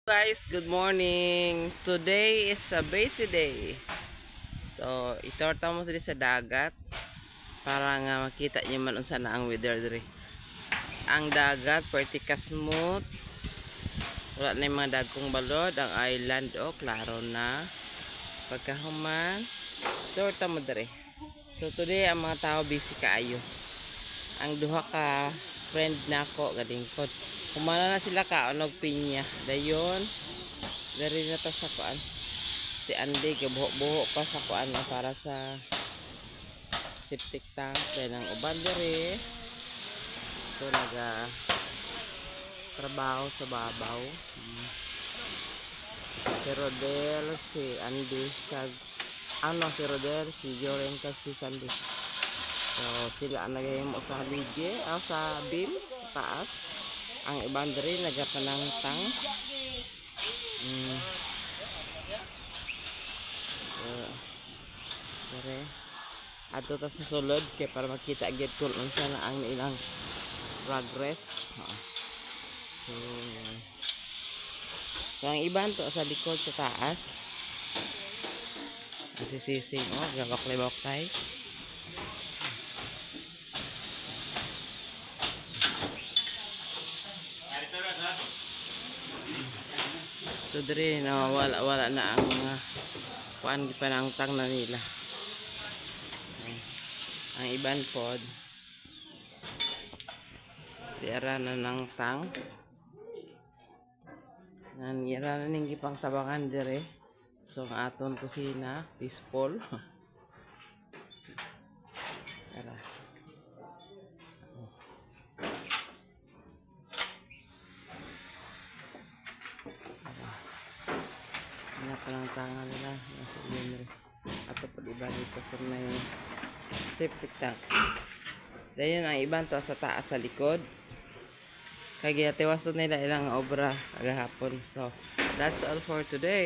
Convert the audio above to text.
Guys, good morning. Today is a busy day. So, itorta mo diri sa dagat para nga makita niyo man unsa na ang weather diri. Ang dagat pretty ka smooth. Wala na yung mga dagkong balod. Ang island klaro na. Pagkahuman, itorta mo diri. So, today ang mga tao busy kaayo. Ang duha ka friend nako gadingkod. Kumana na sila kaonog pinya. Dayon, dari na ta sa kuan. Si Andy gabuho-buho pa sa kuan para sa septic tank. Dahil ang uban diri. So naga trabaho sa babaw. Si Rodel, si Andy, si Rodel, si Joren, si Sandy. So sila ang nagayimo sa haligi, sa beam, taas. Ang iban diri nagapanang tang. Dere ato ta sa sulod kay para makita gyud kung unsa na ang ilang progress. So, ang iban to sa likod sa taas. Sising gabaklay-baklay. So diri na wala na ang kuan gipanangtang na nila. Ang iban pod diara na ng tang. Nanira na ning gipang tabangan dire. So ang aton kusina peaceful. Tara. Ano pa lang tangan nila nasa libre. Ato po iba dito sa may septic tank. Dayon ang iban to sa taas sa likod. Kaya tiwas nila ilang obra kagahapon. So that's all for today.